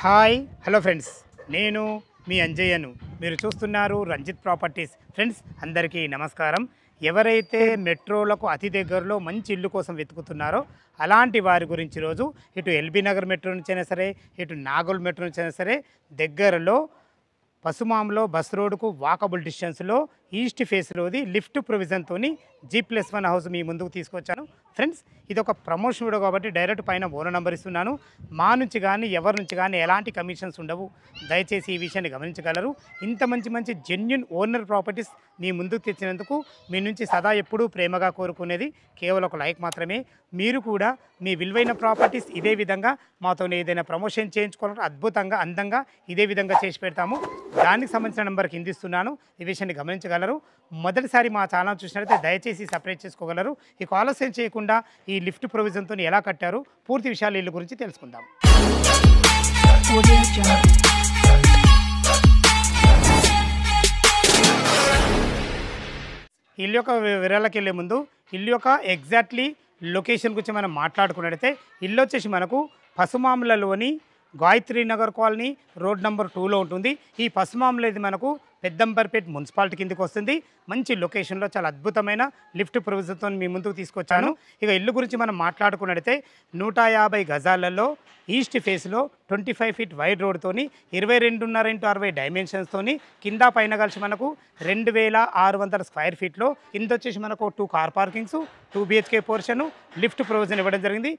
Hi hello friends, నేను మీ అంజయ్యను. మీరు చూస్తున్నారు రంజిత్ ప్రాపర్టీస్. ఫ్రెండ్స్ అందరికీ నమస్కారం. ఎవరైతే మెట్రోలకు అతి దగ్గరలో మంచి ఇల్లు కోసం వెతుకుతున్నారో అలాంటి వారి గురించి రోజు ఇటు ఎల్బీ నగర్ మెట్రో నుంచి అయినా సరే, ఇటు నాగోల్ మెట్రో నుంచి అయినా సరే, దగ్గరలో పసుమాంలో బస్ రోడ్డుకు వాకబుల్ డిస్టెన్స్లో ఈస్ట్ ఫేస్లోది లిఫ్ట్ ప్రొవిజన్తో G+1 హౌస్ మీ ముందుకు తీసుకొచ్చాను. ఫ్రెండ్స్, ఇది ఒక ప్రమోషన్ వీడియో కాబట్టి డైరెక్ట్ పైన ఓనర్ నెంబర్ ఇస్తున్నాను. మా నుంచి కానీ ఎవరి నుంచి కానీ ఎలాంటి కమిషన్స్ ఉండవు. దయచేసి ఈ విషయాన్ని గమనించగలరు. ఇంత మంచి మంచి జెన్యున్ ఓనర్ ప్రాపర్టీస్ మీ ముందుకు తెచ్చినందుకు మీ నుంచి సదా ఎప్పుడూ ప్రేమగా కోరుకునేది కేవలం ఒక లైక్ మాత్రమే. మీరు కూడా మీ విలువైన ప్రాపర్టీస్ ఇదే విధంగా మాతో ఏదైనా ప్రమోషన్ చేయించుకోవాలంటే అద్భుతంగా అందంగా ఇదే విధంగా చేసి పెడతాము. దానికి సంబంధించిన నెంబర్ కింద ఇస్తున్నాను. ఈ విషయాన్ని గమనించగలరు. మొదటిసారి మా ఛానల్ చూసినట్లయితే దయచేసి సపరేట్ చేసుకోగలరు. ఈ ఆలస్యం చేయకుండా ఈ లిఫ్ట్ ప్రొవిజన్తో ఎలా కట్టారు పూర్తి విషయాలు ఇల్లు గురించి తెలుసుకుందాం. ఇల్లు యొక్క వివరాలకు వెళ్ళే ముందు ఇల్లు యొక్క ఎగ్జాక్ట్లీ లొకేషన్ గురించి మనం మాట్లాడుకున్నట్టయితే ఇల్లు వచ్చేసి మనకు పసుమాములలోని Gayatri Nagar colony road number 2లో ఉంటుంది. ఈ పసుమాముల ఇది మనకు పెద్దంబర్పేట్ మున్సిపాలిటీ కిందకి వస్తుంది. మంచి లొకేషన్లో చాలా అద్భుతమైన లిఫ్ట్ ప్రొవిజన్తో మీ ముందుకు తీసుకొచ్చాను. ఇక ఇల్లు గురించి మనం మాట్లాడుకున్నట్టయితే 150 గజాలలో ఈస్ట్ ఫేస్లో 25 ఫీట్ వైడ్ రోడ్తోని 22.5x60 డైమెన్షన్స్తోని కింద పైన కలిసి మనకు 2600 స్క్వేర్ ఫీట్లో కింద వచ్చేసి మనకు 2 car parkings, 2 BHK portion, lift provision ఇవ్వడం జరిగింది.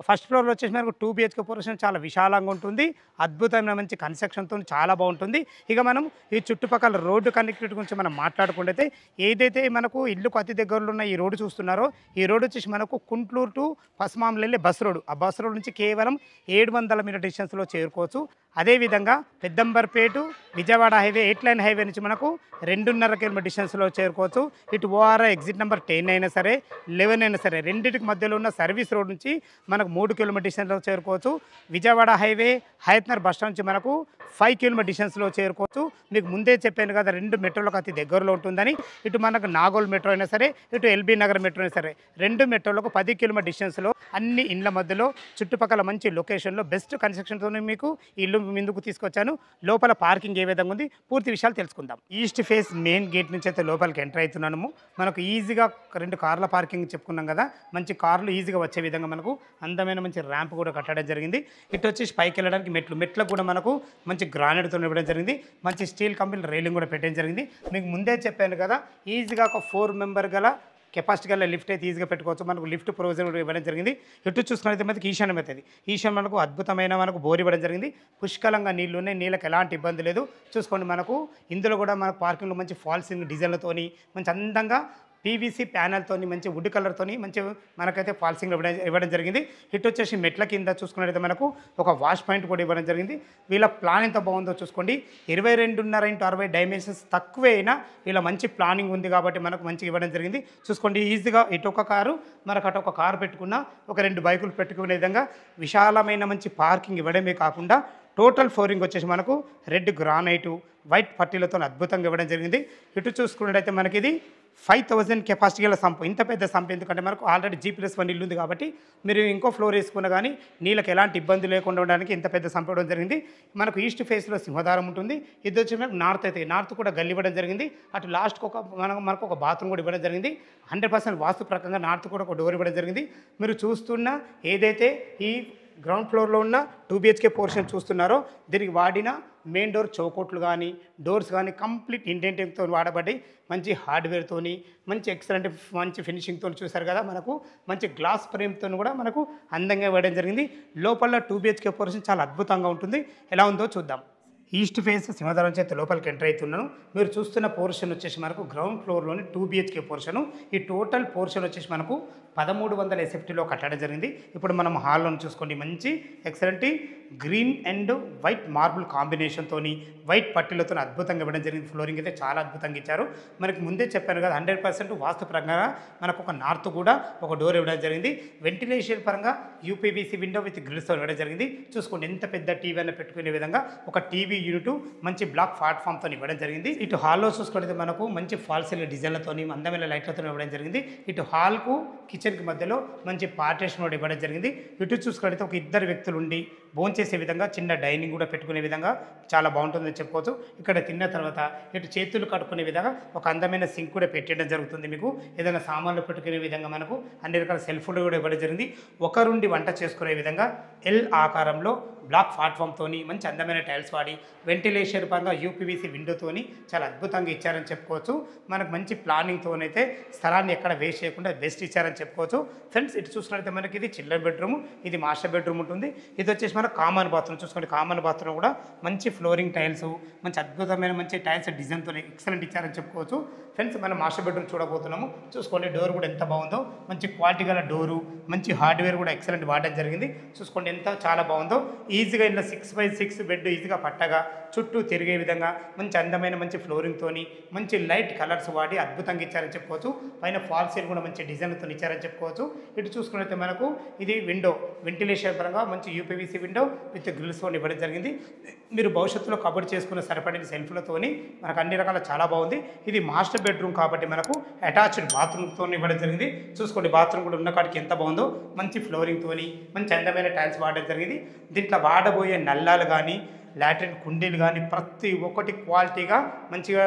ఫస్ట్ ఫ్లోర్లో వచ్చేసి మనకు 2 BHK పోర్షన్ చాలా విశాలంగా ఉంటుంది. అద్భుతమైన మంచి కన్స్ట్రక్షన్తో చాలా బాగుంటుంది. ఇక మనం ఈ చుట్టుపక్కల రోడ్డు కనెక్టివిటీ గురించి మనం మాట్లాడుకుంటే ఏదైతే మనకు ఇల్లుకు అతి దగ్గరలో ఉన్న ఈ రోడ్డు చూస్తున్నారో ఈ రోడ్డు వచ్చేసి మనకు కుంట్లూరు టు పసుమాంల వెళ్ళే బస్ రోడ్డు. ఆ బస్ రోడ్ నుంచి కేవలం 700 మీటర్ డిస్టెన్స్లో చేరుకోవచ్చు. అదేవిధంగా పెద్దంబర్పేటు విజయవాడ హైవే 8 లైన్ హైవే నుంచి మనకు 2.5 కిలోమీటర్ డిస్టెన్స్లో చేరుకోవచ్చు. ఇటు ఓఆర్ఐ ఎగ్జిట్ నెంబర్ 10 అయినా సరే 11 అయినా సరే రెండింటికి మధ్యలో ఉన్న సర్వీస్ రోడ్ నుంచి మనకు 3 కిలోమీటర్ డిస్టెన్స్లో చేరుకోవచ్చు. Vijayawada highway Hayathnagar bus stand నుంచి మనకు 5 కిలోమీటర్ డిస్టెన్స్లో చేరుకోవచ్చు. మీకు ముందే చెప్పాను కదా 2 మెట్రోలకు అతి దగ్గరలో ఉంటుందని. ఇటు మనకు నాగోల్ మెట్రో అయినా సరే, ఇటు ఎల్బీ నగర్ మెట్రో అయినా సరే 2 మెట్రోలకు 10 కిలోమీటర్ డిస్టెన్స్లో అన్ని ఇండ్ల మధ్యలో చుట్టుపక్కల మంచి లొకేషన్లో బెస్ట్ కన్స్ట్రక్షన్తో మీకు ఇల్లు ముందుకు తీసుకొచ్చాను. లోపల పార్కింగ్ ఏ విధంగా ఉంది పూర్తి విషయాలు తెలుసుకుందాం. ఈస్ట్ ఫేస్ మెయిన్ గేట్ నుంచి అయితే లోపలికి ఎంటర్ అవుతున్నాము. మనకు ఈజీగా 2 కార్ల పార్కింగ్ చెప్పుకున్నాం కదా, మంచి కార్లు ఈజీగా వచ్చే విధంగా మనకు అందమైన మంచి ర్యాంప్ కూడా కట్టడం జరిగింది. ఇటు వచ్చేసి పైకి వెళ్ళడానికి మెట్లకు కూడా మనకు మంచి గ్రానైట్తో ఇవ్వడం జరిగింది. మంచి స్టీల్ కంపెనీ రైలింగ్ కూడా పెట్టడం జరిగింది. మీకు ముందే చెప్పాను కదా ఈజీగా ఒక 4 మెంబర్ గల కెపాసిటీ గల లిఫ్ట్ అయితే ఈజీగా పెట్టుకోవచ్చు. మనకు లిఫ్ట్ ప్రొవిజన్ ఇవ్వడం జరిగింది. ఇటు చూసుకున్నట్లయితే మనకి ఈశాన్యం అవుతుంది. ఈశాన్యం మనకు అద్భుతమైన మనకు బోర్ ఇవ్వడం జరిగింది. పుష్కలంగా నీళ్లు ఉన్నాయి, నీళ్ళకి ఎలాంటి ఇబ్బంది లేదు. చూసుకోండి మనకు ఇందులో కూడా మనకు పార్కింగ్లో మంచి ఫాల్సింగ్ డిజైన్లతోని మంచి అందంగా పీవీసీ ప్యానల్తో మంచి వుడ్ కలర్తోని మంచి మనకైతే ఫాల్సింగ్ ఇవ్వడం జరిగింది. ఇటు వచ్చేసి మెట్ల కింద చూసుకున్నట్లయితే మనకు ఒక వాష్ పాయింట్ కూడా ఇవ్వడం జరిగింది. వీళ్ళ ప్లాన్ ఎంత బాగుందో చూసుకోండి. 22.5x60 డైమెన్షన్స్ తక్కువే అయినా వీళ్ళ మంచి ప్లానింగ్ ఉంది కాబట్టి మనకు మంచిగా ఇవ్వడం జరిగింది. చూసుకోండి ఈజీగా ఇటు ఒక కారు మనకు అటు ఒక కారు పెట్టుకున్న ఒక 2 బైకులు పెట్టుకునే విధంగా విశాలమైన మంచి పార్కింగ్ ఇవ్వడమే కాకుండా టోటల్ ఫ్లోరింగ్ వచ్చేసి మనకు రెడ్ గ్రానైటు వైట్ పట్టీలతో అద్భుతంగా ఇవ్వడం జరిగింది. ఇటు చూసుకున్నట్టయితే మనకి ఇది 5000 కెపాసిటీ గల సంపు. ఇంత పెద్ద సంపు ఎందుకంటే మనకు ఆల్రెడీ G+1 ఇల్లు ఉంది కాబట్టి మీరు ఇంకో ఫ్లోర్ వేసుకున్నా కానీ నీళ్ళకి ఎలాంటి ఇబ్బంది లేకుండా ఉండడానికి ఇంత పెద్ద సంపు ఇవ్వడం జరిగింది. మనకు ఈస్ట్ ఫేస్లో సింహద్వారం ఉంటుంది. ఇది వచ్చి మనకు నార్త్ అయితే నార్త్ కూడా గల్లి ఇవ్వడం జరిగింది. అటు లాస్ట్కి మనకు ఒక బాత్రూమ్ కూడా ఇవ్వడం జరిగింది. 100% వాస్తు ప్రకారంగా నార్త్ కూడా ఒక డోర్ ఇవ్వడం జరిగింది. మీరు చూస్తున్న ఏదైతే ఈ గ్రౌండ్ ఫ్లోర్లో ఉన్న 2 BHK పోర్షన్ చూస్తున్నారో దీనికి వాడిన మెయిన్ డోర్ చౌకోట్లు కానీ డోర్స్ కానీ కంప్లీట్ ఇంటెంటింగ్తో వాడబడి మంచి హార్డ్వేర్తోని మంచి ఎక్సలెంట్ మంచి ఫినిషింగ్తో చూసారు కదా. మనకు మంచి గ్లాస్ ఫ్రేమ్తో కూడా మనకు అందంగా ఇవ్వడం జరిగింది. లోపల 2 BHK పోర్షన్ చాలా అద్భుతంగా ఉంటుంది. ఎలా ఉందో చూద్దాం. ఈస్ట్ ఫేస్ సింహద్వారం చేత లోపలికి ఎంటర్ అవుతున్నాను. మీరు చూస్తున్న పోర్షన్ వచ్చేసి మనకు గ్రౌండ్ ఫ్లోర్లోని 2 BHK పోర్షను. ఈ టోటల్ పోర్షన్ వచ్చేసి మనకు 1300 SFTలో కట్టడం జరిగింది. ఇప్పుడు మనం హాల్లో చూసుకోండి మంచి excellent green and white marble కాంబినేషన్తో వైట్ పట్టీలతో అద్భుతంగా ఇవ్వడం జరిగింది. ఫ్లోరింగ్ అయితే చాలా అద్భుతంగా ఇచ్చారు. మనకి ముందే చెప్పాను కదా 100% వాస్తు ప్రకారంగా మనకు ఒక నార్త్ కూడా ఒక డోర్ ఇవ్వడం జరిగింది. వెంటిలేషన్ పరంగా UPVC విండో విత్ గ్రిల్స్తో ఇవ్వడం జరిగింది. చూసుకోండి ఎంత పెద్ద టీవీ అని పెట్టుకునే విధంగా ఒక టీవీ యూనిట్ మంచి బ్లాక్ ప్లాట్ఫామ్తో ఇవ్వడం జరిగింది. ఇటు హాల్లో చూసుకుంటే మనకు మంచి ఫాల్సీల డిజైన్లతో అందమైన లైట్లతో ఇవ్వడం జరిగింది. ఇటు హాల్కు కిచెన్కి మధ్యలో మంచి పార్టీషన్ కూడా ఇవ్వడం జరిగింది. ఇటు చూసుకుంటే ఒక 2 వ్యక్తులు ఉండి భోంచేసే విధంగా చిన్న డైనింగ్ కూడా పెట్టుకునే విధంగా చాలా బాగుంటుందని చెప్పుకోవచ్చు. ఇక్కడ తిన్న తర్వాత ఇటు చేతులు కడుక్కునే విధంగా ఒక అందమైన సింక్ కూడా పెట్టడం జరుగుతుంది. మీకు ఏదైనా సామాన్లు పెట్టుకునే విధంగా మనకు అన్ని రకాల సెల్ఫ్లు కూడా ఇవ్వడం జరిగింది. ఒకరుండి వంట చేసుకునే విధంగా ఎల్ ఆకారంలో బ్లాక్ ప్లాట్ఫామ్తోని మంచి అందమైన టైల్స్ వాడి వెంటిలేషన్ పరంగా యూపీవీసీ విండోతోని చాలా అద్భుతంగా ఇచ్చారని చెప్పుకోవచ్చు. మనకు మంచి ప్లానింగ్తోనైతే స్థలాన్ని ఎక్కడ వేస్ట్ చేయకుండా బెస్ట్ ఇచ్చారని చెప్పుకోవచ్చు. ఫ్రెండ్స్ ఇటు చూసుకున్నట్లయితే మనకి ఇది చిల్డ్రన్ బెడ్రూమ్, ఇది మాస్టర్ బెడ్రూమ్ ఉంటుంది. ఇది వచ్చేసి మనకు కామన్ బాత్రూమ్. చూసుకోండి కామన్ బాత్రూమ్ కూడా మంచి ఫ్లోరింగ్ టైల్స్, మంచి అద్భుతమైన మంచి టైల్స్ డిజైన్తో ఎక్సలెంట్ ఇచ్చారని చెప్పుకోవచ్చు. ఫ్రెండ్స్ మనం మాస్టర్ బెడ్రూమ్ చూడబోతున్నాము. చూసుకోండి డోర్ కూడా ఎంత బాగుందో, మంచి క్వాలిటీ గల డోరు, మంచి హార్డ్వేర్ కూడా ఎక్సలెంట్ వాడడం జరిగింది. చూసుకోండి ఎంత చాలా బాగుందో. ఈజీగా ఇలా 6x6 బెడ్ ఈజీగా పట్టగా చుట్టూ తిరిగే విధంగా మంచి అందమైన మంచి ఫ్లోరింగ్తోని మంచి లైట్ కలర్స్ వాడి అద్భుతంగా ఇచ్చారని చెప్పుకోవచ్చు. పైన ఫాల్ సీల్ కూడా మంచి డిజైన్తో ఇచ్చారని చెప్పుకోవచ్చు. ఇటు చూసుకున్నట్లయితే మనకు ఇది విండో వెంటిలేషన్ పరంగా మంచి యూపీవీసీ విండో విత్ గ్రిల్స్తో ఇవ్వడం జరిగింది. మీరు భవిష్యత్తులో కబర్ చేసుకున్న సరిపడిన సెల్ఫ్లతోని మనకు అన్ని రకాల చాలా బాగుంది. ఇది మాస్టర్ బెడ్రూమ్ కాబట్టి మనకు అటాచ్డ్ బాత్రూమ్తో ఇవ్వడం జరిగింది. చూసుకోండి బాత్రూమ్ కూడా ఉన్న కాడికి ఎంత బాగుందో, మంచి ఫ్లోరింగ్తోని మంచి అందమైన టైల్స్ వాడడం జరిగింది. దీంట్లో వాడబోయే నల్లాలు కానీ లాట్రిన్ కుండీలు కానీ ప్రతి ఒక్కటి క్వాలిటీగా మంచిగా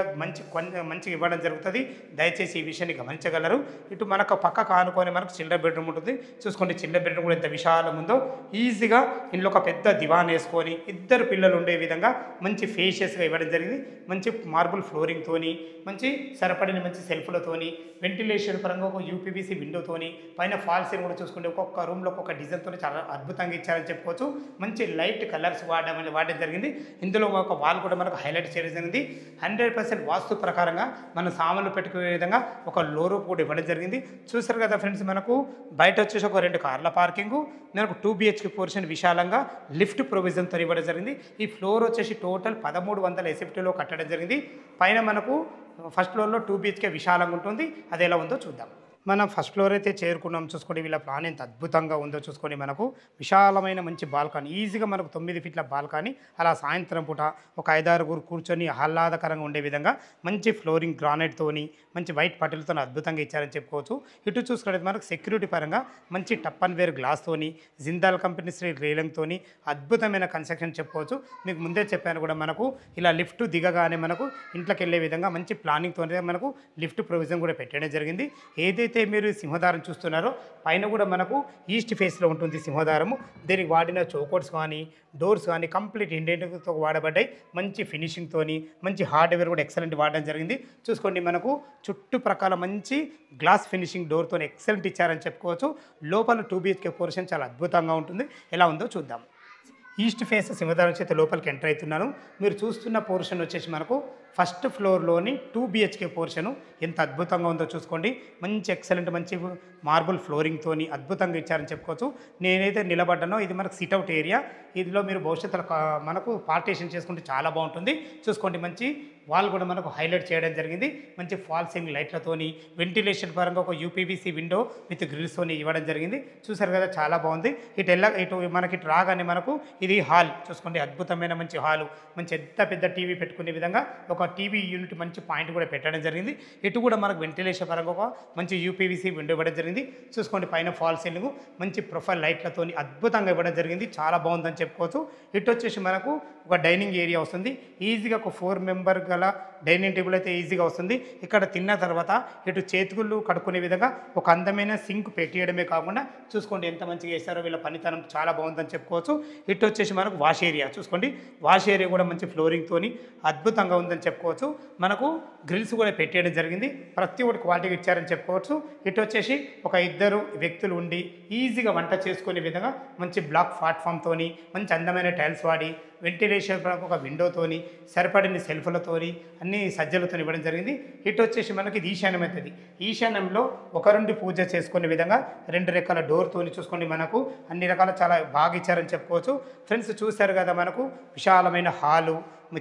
మంచిగా ఇవ్వడం జరుగుతుంది. దయచేసి ఈ విషయాన్ని గమనించగలరు. ఇటు మనకు పక్కకు ఆనుకొని మనకు చిల్డ్రన్ బెడ్రూమ్ ఉంటుంది. చూసుకోండి చిల్డ్రన్ బెడ్రూమ్ కూడా ఎంత విశాలం ఉందో. ఈజీగా ఇంట్లో ఒక పెద్ద దివాన్ వేసుకొని ఇద్దరు పిల్లలు ఉండే విధంగా మంచి ఫేషియస్గా ఇవ్వడం జరిగింది. మంచి మార్బుల్ ఫ్లోరింగ్తోని మంచి సరిపడిన మంచి సెల్ఫ్లతోని వెంటిలేషన్ పరంగా ఒక యూపీవీసీ విండోతోని పైన ఫాల్ సీలింగ్ కూడా చూసుకుంటే ఒక్కొక్క రూమ్లో ఒక్కొక్క డిజైన్తో చాలా అద్భుతంగా ఇచ్చారని చెప్పుకోవచ్చు. మంచి లైట్ కలర్స్ వాడడం జరిగింది. ఇందులో ఒక వాల్ కూడా మనకు హైలైట్ చేయడం జరిగింది. 100% వాస్తు ప్రకారంగా మనం సామాన్లు పెట్టుకునే విధంగా ఒక లో రూప్ కూడా ఇవ్వడం జరిగింది. చూసారు కదా ఫ్రెండ్స్, మనకు బయట వచ్చేసి ఒక 2 కార్ల పార్కింగ్, మనకు 2 BHK పోర్షన్ విశాలంగా లిఫ్ట్ ప్రొవిజన్తో ఇవ్వడం జరిగింది. ఈ ఫ్లోర్ వచ్చేసి టోటల్ 1300 SFTలో కట్టడం జరిగింది. పైన మనకు ఫస్ట్ ఫ్లోర్లో 2 BHK విశాలంగా ఉంటుంది. అది ఎలా ఉందో చూద్దాం. మనం ఫస్ట్ ఫ్లోర్ అయితే చేరుకున్నాం. చూసుకోండి వీళ్ళ ప్లాన్ ఎంత అద్భుతంగా ఉందో చూసుకోండి. మనకు విశాలమైన మంచి బాల్కనీ, ఈజీగా మనకు 9 ఫీట్ల బాల్కనీ. అలా సాయంత్రం పూట ఒక 5-6 కూర్చొని ఆహ్లాదకరంగా ఉండే విధంగా మంచి ఫ్లోరింగ్ గ్రానైట్తోని మంచి వైట్ పట్టిలతో అద్భుతంగా ఇచ్చారని చెప్పుకోవచ్చు. ఇటు చూసుకుంటే మనకు సెక్యూరిటీ పరంగా మంచి టప్ అండ్ వేర్ గ్లాస్తోని జిందాల్ కంపెనీ శ్రీ రేలింగ్తోని అద్భుతమైన కన్స్ట్రక్షన్ చెప్పుకోవచ్చు. మీకు ముందే చెప్పాను కూడా, మనకు ఇలా లిఫ్ట్ దిగగానే మనకు ఇంట్లోకి వెళ్ళే విధంగా మంచి ప్లానింగ్తోనే మనకు లిఫ్ట్ ప్రొవిజన్ కూడా పెట్టడం జరిగింది. ఏదైతే మీరు సింహదారం చూస్తున్నారో పైన కూడా మనకు ఈస్ట్ ఫేస్లో ఉంటుంది సింహదారము. దీనికి వాడిన చౌకోట్స్ కానీ డోర్స్ కానీ కంప్లీట్ ఇండియన్తో వాడబడ్డాయి. మంచి ఫినిషింగ్తోని మంచి హార్డ్వేర్ కూడా ఎక్సలెంట్ వాడడం జరిగింది. చూసుకోండి మనకు చుట్టుప్రక్కల మంచి గ్లాస్ ఫినిషింగ్ డోర్తో ఎక్సలెంట్ ఇచ్చారని చెప్పుకోవచ్చు. లోపల 2 BHK పోర్షన్ చాలా అద్భుతంగా ఉంటుంది. ఎలా ఉందో చూద్దాం. ఈస్ట్ ఫేస్ సింహదారం చేత లోపలికి ఎంటర్ అవుతున్నాను. మీరు చూస్తున్న పోర్షన్ వచ్చేసి మనకు ఫస్ట్ ఫ్లోర్లోని 2 BHK పోర్షను ఎంత అద్భుతంగా ఉందో చూసుకోండి. మంచి ఎక్సలెంట్ మంచి మార్బుల్ ఫ్లోరింగ్తోని అద్భుతంగా ఇచ్చారని చెప్పుకోవచ్చు. నేనైతే నిలబడ్డానో ఇది మనకు సిట్అవుట్ ఏరియా. ఇందులో మీరు భవిష్యత్తులో మనకు పార్టీషన్ చేసుకుంటే చాలా బాగుంటుంది. చూసుకోండి మంచి వాల్ కూడా మనకు హైలైట్ చేయడం జరిగింది. మంచి ఫాల్ సీలింగ్ లైట్లతోని వెంటిలేషన్ పరంగా ఒక యూపీవీసీ విండో విత్ గ్రిల్స్తోని ఇవ్వడం జరిగింది. చూసారు కదా చాలా బాగుంది. ఇటు మనకి ఇటు రాగానే మనకు ఇది హాల్. చూసుకోండి అద్భుతమైన మంచి హాలు, మంచి ఎంత పెద్ద టీవీ పెట్టుకునే విధంగా ఒక టీవీ యూనిట్ మంచి పాయింట్ కూడా పెట్టడం జరిగింది. ఇటు కూడా మనకు వెంటిలేషన్ పరంగా ఒక మంచి యూపీవీసీ విండో ఇవ్వడం జరిగింది. చూసుకోండి పైన ఫాల్ సీలింగ్ మంచి ప్రొఫైల్ లైట్లతోని అద్భుతంగా ఇవ్వడం జరిగింది. చాలా బాగుందని చెప్పుకోవచ్చు. ఇటు వచ్చేసి మనకు ఒక డైనింగ్ ఏరియా వస్తుంది. ఈజీగా ఒక 4 మెంబర్ గల డైనింగ్ టేబుల్ అయితే ఈజీగా వస్తుంది. ఇక్కడ తిన్న తర్వాత ఇటు చేతులు కడుక్కునే విధంగా ఒక అందమైన సింక్ పెట్టేయడమే కాకుండా చూసుకోండి ఎంత మంచిగా చేస్తారో. వీళ్ళ పనితనం చాలా బాగుందని చెప్పుకోవచ్చు. ఇటు వచ్చేసి మనకు వాష్ ఏరియా. చూసుకోండి వాష్ ఏరియా కూడా మంచి ఫ్లోరింగ్తోని అద్భుతంగా ఉందని చెప్పుకోవచ్చు. మనకు గ్రిల్స్ కూడా పెట్టేయడం జరిగింది. ప్రతి ఒక్కటి క్వాలిటీగా ఇచ్చారని చెప్పుకోవచ్చు. ఇటు వచ్చేసి ఒక 2 వ్యక్తులు ఉండి ఈజీగా వంట చేసుకునే విధంగా మంచి బ్లాక్ ప్లాట్ఫామ్తోని మంచి అందమైన టైల్స్ వాడి వెంటిలేషన్ ఒక విండోతోని సరిపడిన సెల్ఫ్లతోని అన్ని సజ్జలతో ఇవ్వడం జరిగింది. ఇటు వచ్చేసి మనకి ఇది ఈశాన్యం అవుతుంది. ఈశాన్యంలో ఒకరుండి పూజ చేసుకునే విధంగా 2 రెక్కల డోర్తోని చూసుకోండి మనకు అన్ని రకాల చాలా బాగా ఇచ్చారని చెప్పుకోవచ్చు. ఫ్రెండ్స్ చూశారు కదా, మనకు విశాలమైన హాలు,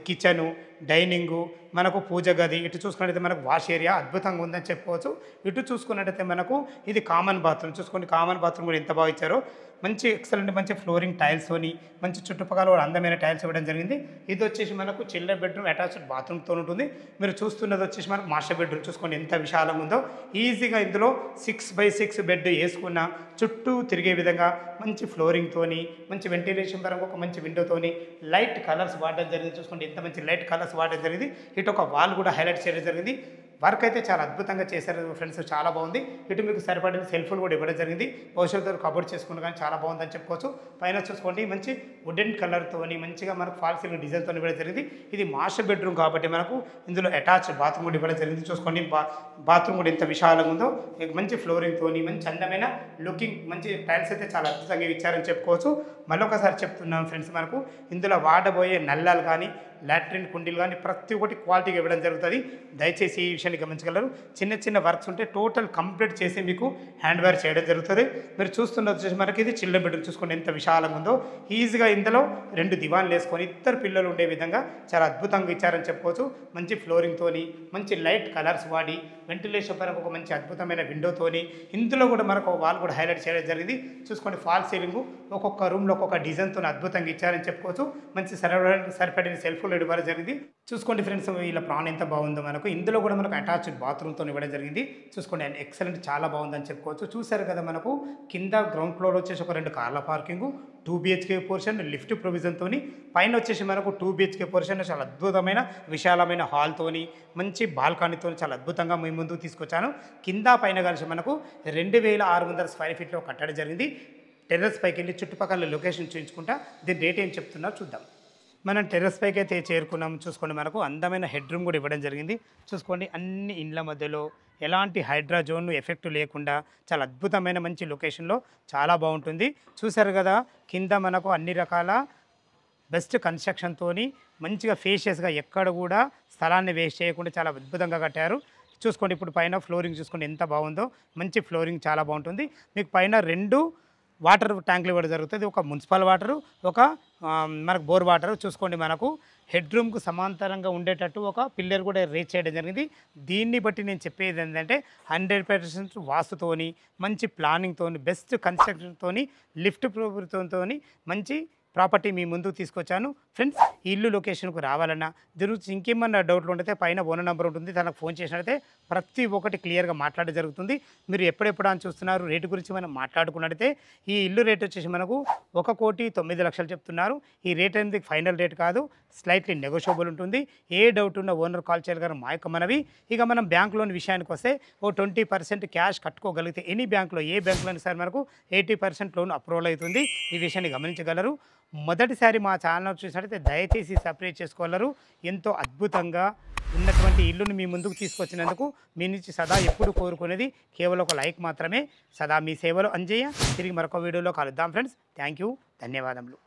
కిచెను, డైనింగు, మనకు పూజ గది. ఇటు చూసుకున్నట్టయితే మనకు వాష్ ఏరియా అద్భుతంగా ఉందని చెప్పుకోవచ్చు. ఇటు చూసుకున్నట్టయితే మనకు ఇది కామన్ బాత్రూమ్. చూసుకోండి కామన్ బాత్రూమ్ కూడా ఎంత బాగా ఇచ్చారో. మంచి ఎక్సలెంట్ మంచి ఫ్లోరింగ్ టైల్స్తోని మంచి చుట్టుపక్కల కూడా అందమైన టైల్స్ ఇవ్వడం జరిగింది. ఇది వచ్చేసి మనకు చిల్డ్రన్ బెడ్రూమ్ అటాచ్డ్ బాత్రూమ్తో ఉంటుంది. మీరు చూస్తున్నది వచ్చేసి మనకు మాస్టర్ బెడ్రూమ్. చూసుకోండి ఎంత విశాలంగా ఉందో. ఈజీగా ఇందులో 6x6 బెడ్ వేసుకున్న చుట్టూ తిరిగే విధంగా మంచి ఫ్లోరింగ్తోని మంచి వెంటిలేషన్ పరంగా ఒక మంచి విండోతోని లైట్ కలర్స్ వాడడం జరిగింది. చూసుకోండి ఎంత మంచి లైట్ కలర్స్ వాడడం జరిగింది. ఇటు ఒక వాల్ కూడా హైలైట్ చేయడం జరిగింది. వర్క్ అయితే చాలా అద్భుతంగా చేశారు ఫ్రెండ్స్, చాలా బాగుంది. ఇటు మీకు సరిపడిన సెల్ఫ్లు కూడా ఇవ్వడం జరిగింది. భవిష్యత్తులో కబోర్డ్ చేసుకుని కానీ చాలా బాగుందని చెప్పుకోవచ్చు. పైన చూసుకోండి మంచి వుడెన్ కలర్తోని మంచిగా మనకు ఫాల్ సీలింగ్ డిజైన్తో ఇవ్వడం జరిగింది. ఇది మాస్టర్ బెడ్రూమ్ కాబట్టి మనకు ఇందులో అటాచ్డ్ బాత్రూమ్ కూడా ఇవ్వడం జరిగింది. చూసుకోండి బాత్రూమ్ కూడా ఎంత విశాలంగా ఉందో. మంచి ఫ్లోరింగ్తోని మంచి అందమైన లుకింగ్ మంచి టైల్స్ అయితే చాలా అద్భుతంగా ఇచ్చారని చెప్పుకోవచ్చు. మళ్ళొకసారి చెప్తున్నాను ఫ్రెండ్స్, మనకు ఇందులో వాడబోయే నల్లాలు కానీ లాట్రిన్ కుండీలు కానీ ప్రతి ఒక్కటి క్వాలిటీగా ఇవ్వడం జరుగుతుంది. దయచేసి ఈ విషయాన్ని గమనించగలరు. చిన్న చిన్న వర్క్స్ ఉంటే టోటల్ కంప్లీట్ చేసి మీకు హ్యాండ్ వేర్ చేయడం జరుగుతుంది. మీరు చూస్తున్నది వచ్చేసి మనకి ఇది చిల్డ్రన్ బెడ్రూమ్. చూసుకోండి ఎంత విశాలంగా ఉందో. ఈజీగా ఇందులో 2 దివాన్లు వేసుకొని 2 పిల్లలు ఉండే విధంగా చాలా అద్భుతంగా ఇచ్చారని చెప్పుకోవచ్చు. మంచి ఫ్లోరింగ్తోని మంచి లైట్ కలర్స్ వాడి వెంటిలేషన్ పరంగా ఒక మంచి అద్భుతమైన విండోతోని ఇందులో కూడా మనకు ఒక వాల్ కూడా హైలైట్ చేయడం జరిగింది. చూసుకోండి ఫాల్ సీలింగ్ ఒక్కొక్క రూమ్లో ఒక్కొక్క డిజైన్తో అద్భుతంగా ఇచ్చారని చెప్పుకోవచ్చు. మంచి సరిపడిన సెల్ఫ్లు ఇవ్వడం జరిగింది. చూసుకోండి ఫ్రెండ్స్ వీళ్ళ ప్రాన్ ఎంత బాగుందో. మనకు ఇందులో కూడా మనకు అటాచ్డ్ బాత్రూమ్తో ఇవ్వడం జరిగింది. చూసుకోండి ఎక్సలెంట్ చాలా బాగుందని చెప్పుకోవచ్చు. చూసారు కదా, మనకు కింద గ్రౌండ్ ఫ్లోర్ వచ్చేసి ఒక 2 కార్ల పార్కింగ్, 2 BHK పోర్షన్ లిఫ్ట్ ప్రొవిజన్తో, పైన వచ్చేసి మనకు 2 BHK పోర్షన్ చాలా అద్భుతమైన విశాలమైన హాల్తోని మంచి బాల్కనీతో చాలా అద్భుతంగా మేము ముందుకు తీసుకొచ్చాను. కింద పైన కలిసి మనకు 2600 స్క్వేర్ ఫీట్లో కట్టడం జరిగింది. టెర్రస్ పైకి వెళ్ళి చుట్టుపక్కల లొకేషన్ చూపించుకుంటా దీని రేట్ ఏం చెప్తున్నారో చూద్దాం. మనం టెర్రస్ పైకి అయితే చేరుకున్నాం. చూసుకోండి మనకు అందమైన హెడ్ రూమ్ కూడా ఇవ్వడం జరిగింది. చూసుకోండి అన్ని ఇండ్ల మధ్యలో ఎలాంటి హైడ్రాజోన్ ఎఫెక్ట్ లేకుండా చాలా అద్భుతమైన మంచి లొకేషన్లో చాలా బాగుంటుంది. చూసారు కదా, కింద మనకు అన్ని రకాల బెస్ట్ కన్స్ట్రక్షన్తో మంచిగా ఫేషియస్గా ఎక్కడ కూడా స్థలాన్ని వేస్ట్ చేయకుండా చాలా అద్భుతంగా కట్టారు. చూసుకోండి ఇప్పుడు పైన ఫ్లోరింగ్ చూసుకోండి ఎంత బాగుందో. మంచి ఫ్లోరింగ్ చాలా బాగుంటుంది. మీకు పైన 2 వాటర్ ట్యాంకులు ఇవ్వడం జరుగుతుంది. ఒక మున్సిపల్ వాటరు, ఒక మనకు బోర్ వాటర్. చూసుకోండి మనకు హెడ్ రూమ్కు సమాంతరంగా ఉండేటట్టు ఒక పిల్లర్ కూడా రీచ్ చేయడం జరిగింది. దీన్ని బట్టి నేను చెప్పేది ఏంటంటే 100% వాస్తుతోని మంచి ప్లానింగ్తోని బెస్ట్ కన్స్ట్రక్షన్తోని లిఫ్ట్ ప్రభుత్వంతో మంచి ప్రాపర్టీ మీ ముందుకు తీసుకొచ్చాను. ఫ్రెండ్స్ ఈ ఇల్లు లొకేషన్కు రావాలన్నా దీని గురించి ఇంకేమన్నా డౌట్లు ఉంటే పైన ఓనర్ నెంబర్ ఉంటుంది, తనకు ఫోన్ చేసినట్లయితే ప్రతి ఒక్కటి క్లియర్గా మాట్లాడడం జరుగుతుంది. మీరు ఎప్పుడెప్పుడు అని చూస్తున్నారు. రేటు గురించి మనం మాట్లాడుకున్నట్టయితే ఈ ఇల్లు రేట్ వచ్చేసి మనకు 1,09,00,000 చెప్తున్నారు. ఈ రేట్ అనేది ఫైనల్ రేట్ కాదు, స్లైట్లీ నెగోషియబుల్ ఉంటుంది. ఏ డౌట్ ఉన్న ఓనర్ కాల్ చేయగలరు మా యొక్క మనవి. ఇక మనం బ్యాంక్ లోన్ విషయానికి వస్తే 20% క్యాష్ కట్టుకోగలిగితే ఎనీ బ్యాంక్లో ఏ బ్యాంకులో సరే మనకు 80% లోన్ అప్రూవల్ అవుతుంది. ఈ విషయాన్ని గమనించగలరు. మొదటిసారి మా ఛానల్ చూసినట్లయితే దయచేసి సబ్స్క్రైబ్ చేసుకోగలరు. ఎంతో అద్భుతంగా ఉన్నటువంటి ఇల్లును మీ ముందుకు తీసుకొచ్చినందుకు మీ నుంచి సదా ఎప్పుడు కోరుకునేది కేవలం ఒక లైక్ మాత్రమే. సదా మీ సేవలో అంజయ్య. తిరిగి మరొక వీడియోలో కలుద్దాం ఫ్రెండ్స్. థ్యాంక్ యూ, ధన్యవాదములు.